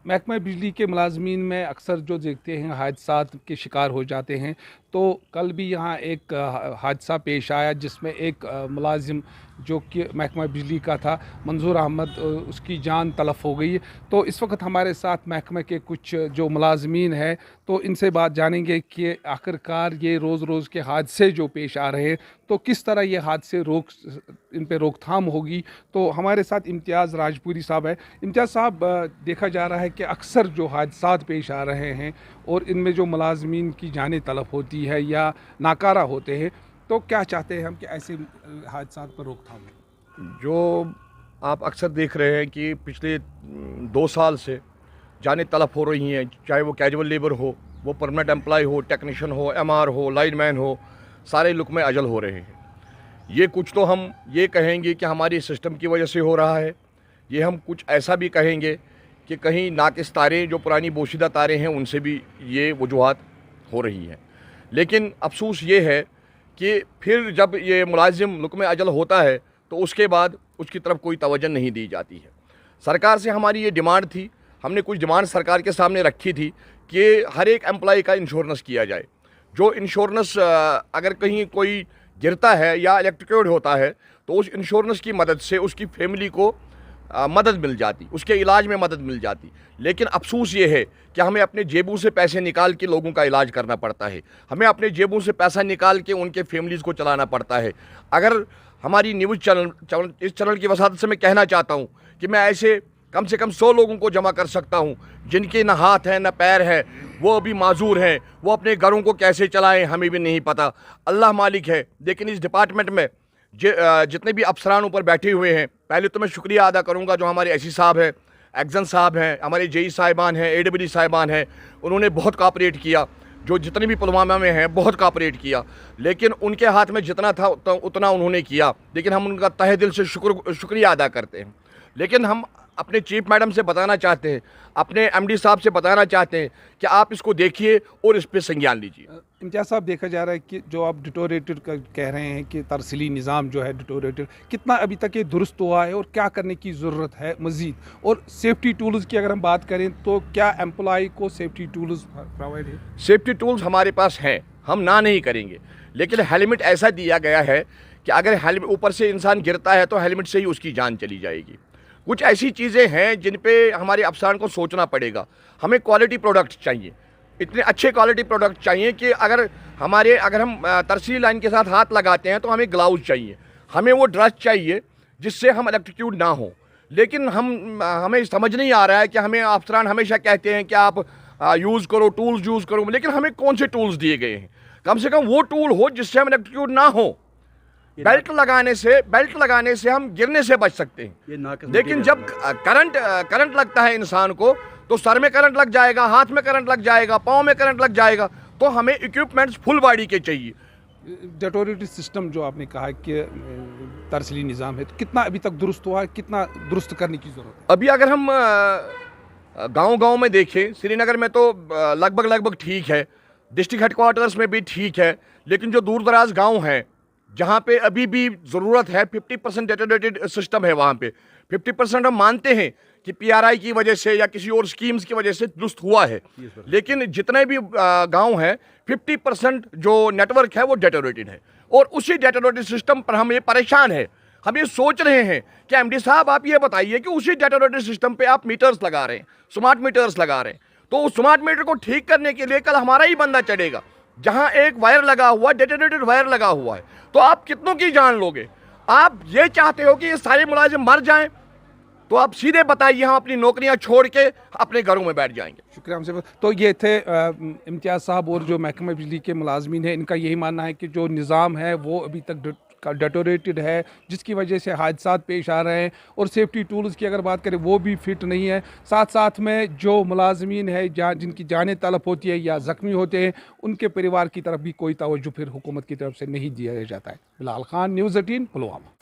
महकमा बिजली के मुलाजमीन में अक्सर जो देखते हैं हादसात के शिकार हो जाते हैं। तो कल भी यहाँ एक हादसा पेश आया जिसमें एक मुलाजिम जो कि महकमा बिजली का था, मंजूर अहमद, उसकी जान तलफ हो गई। तो इस वक्त हमारे साथ महकमे के कुछ जो मुलाजमीन हैं, तो इनसे बात जानेंगे कि आखिरकार ये रोज़ रोज़ के हादसे जो पेश आ रहे हैं, तो किस तरह ये हादसे इन पे रोकथाम होगी। तो हमारे साथ इम्तियाज़ राजपुरी साहब है। इम्तियाज़ साहब, देखा जा रहा है कि अक्सर जो हादसात पेश आ रहे हैं और इनमें जो मुलाजमीन की जानें तलफ होती है या नाकारा होते हैं, तो क्या चाहते हैं हम कि ऐसे हादसात पर रोकथाम हो? जो आप अक्सर देख रहे हैं कि पिछले 2 साल से जानें तलफ हो रही हैं, चाहे वो कैजुअल लेबर हो, वो परमानेंट एम्प्लॉय हो, टेक्नीशियन हो, एमआर हो, लाइनमैन हो, सारे लुक़्मे अजल हो रहे हैं। ये कुछ तो हम ये कहेंगे कि हमारी सिस्टम की वजह से हो रहा है। ये हम कुछ ऐसा भी कहेंगे कि कहीं नाकिस तारें, जो पुरानी बोशीदा तारें हैं, उनसे भी ये वजूहात हो रही हैं। लेकिन अफसोस ये है कि फिर जब ये मुलाजिम लुक़्मे अजल होता है तो उसके बाद उसकी तरफ कोई तवज्जो नहीं दी जाती है। सरकार से हमारी ये डिमांड थी, हमने कुछ डिमांड सरकार के सामने रखी थी कि हर एक एम्प्लॉय का इंश्योरेंस किया जाए। जो इंश्योरेंस अगर कहीं कोई गिरता है या इलेक्ट्रोक्यूट होता है तो उस इंश्योरेंस की मदद से उसकी फैमिली को मदद मिल जाती, उसके इलाज में मदद मिल जाती। लेकिन अफसोस ये है कि हमें अपने जेबों से पैसे निकाल के लोगों का इलाज करना पड़ता है, हमें अपने जेबों से पैसा निकाल के उनके फैमिलीज़ को चलाना पड़ता है। अगर हमारी न्यूज़ चैनल इस चैनल की वसात से मैं कहना चाहता हूँ कि मैं ऐसे कम से कम 100 लोगों को जमा कर सकता हूँ जिनके ना हाथ हैं ना पैर हैं, वो अभी माजूर हैं, वो अपने घरों को कैसे चलाएं हमें भी नहीं पता, अल्लाह मालिक है। लेकिन इस डिपार्टमेंट में जितने भी अफसरान ऊपर बैठे हुए हैं, पहले तो मैं शुक्रिया अदा करूंगा जो हमारे एसी साहब हैं, एक्जन साहब हैं, हमारे जेई साहिबान हैं, एडब्ल्यू साहिबान हैं, उन्होंने बहुत कापरेट किया। जो जितने भी पुलवामा में हैं बहुत कापरेट किया, लेकिन उनके हाथ में जितना था उतना उन्होंने किया। लेकिन हम उनका तहे दिल से शुक्रिया अदा करते हैं। लेकिन हम अपने चीफ मैडम से बताना चाहते हैं, अपने एमडी साहब से बताना चाहते हैं कि आप इसको देखिए और इस पर संज्ञान लीजिए। इम्तियाज़ साहब, देखा जा रहा है कि जो आप डिटोरेटेड कह रहे हैं कि तरसीली निज़ाम जो है डिटोरेटेड, कितना अभी तक ये दुरुस्त हुआ है और क्या करने की ज़रूरत है मज़ीद? और सेफ्टी टूल्स की अगर हम बात करें तो क्या एम्प्लॉय को सेफ्टी टूल्स प्रोवाइड है? सेफ्टी टूल्स हमारे पास हैं, हम ना नहीं करेंगे, लेकिन हेलमेट ऐसा दिया गया है कि अगर हेलमेट ऊपर से इंसान गिरता है तो हेलमेट से ही उसकी जान चली जाएगी। कुछ ऐसी चीज़ें हैं जिन पे हमारे अफसरान को सोचना पड़ेगा। हमें क्वालिटी प्रोडक्ट चाहिए, इतने अच्छे क्वालिटी प्रोडक्ट चाहिए कि अगर हम तरसीली लाइन के साथ हाथ लगाते हैं तो हमें ग्लव्स चाहिए, हमें वो ड्रेस चाहिए जिससे हम इलेक्ट्रोक्यूट ना हो। लेकिन हमें समझ नहीं आ रहा है कि हमें अफसरान हमेशा कहते हैं कि आप यूज़ करो, टूल्स यूज़ करो, लेकिन हमें कौन से टूल्स दिए गए हैं? कम से कम वो टूल हो जिससे हम इलेक्ट्रोक्यूट ना हो। बेल्ट लगाने से हम गिरने से बच सकते हैं। लेकिन जब करंट लगता है इंसान को तो सर में करंट लग जाएगा, हाथ में करंट लग जाएगा, पाँव में करंट लग जाएगा। तो हमें इक्विपमेंट्स फुल बॉडी के चाहिए। डेटोरेटेड सिस्टम जो आपने कहा कि तरसीली निज़ाम है, तो कितना अभी तक दुरुस्त हुआ है, कितना दुरुस्त करने की ज़रूरत है? अभी अगर हम गांव में देखें, श्रीनगर में तो लगभग ठीक है, डिस्ट्रिक्ट हेडक्वार्टर्स में भी ठीक है, लेकिन जो दूर दराज गाँव हैं जहाँ पे अभी भी ज़रूरत है, 50% डेटोरेटेड सिस्टम है, वहाँ पे 50% हम मानते हैं कि पीआरआई की वजह से या किसी और स्कीम्स की वजह से दुरुस्त हुआ है। लेकिन जितने भी गांव हैं 50% जो नेटवर्क है वो डेटोरेटेड है, और उसी डेटोरेटेड सिस्टम पर हम ये परेशान है। हम ये सोच रहे हैं कि एमडी साहब आप ये बताइए कि उसी डेटोरेटेड सिस्टम पे आप मीटर्स लगा रहे हैं, स्मार्ट मीटर्स लगा रहे हैं, तो उस स्मार्ट मीटर को ठीक करने के लिए कल हमारा ही बंदा चढ़ेगा जहां एक वायर लगा हुआ, डेटोरेटेड वायर लगा हुआ है, तो आप कितनों की जान लोगे? आप ये चाहते हो कि ये सारे मुलाजिम मर जाएं, तो आप सीधे बताइए हम अपनी नौकरियां छोड़ के अपने घरों में बैठ जाएंगे। शुक्रिया हमसे। तो ये थे इम्तियाज़ साहब, और जो महकमा बिजली के मुलाजमीन हैं, इनका यही मानना है कि जो निज़ाम है वो अभी तक डेटोरेटेड है, जिसकी वजह से हादसात पेश आ रहे हैं। और सेफ्टी टूल्स की अगर बात करें वो भी फिट नहीं है। साथ साथ में जो मुलाजमीन है जिनकी जानें तलफ होती है या ज़ख्मी होते हैं, उनके परिवार की तरफ भी कोई तवज्जो फिर हुकूमत की तरफ से नहीं दिया जाता है। बिलाल खान, न्यूज़ 18, पुलवामा।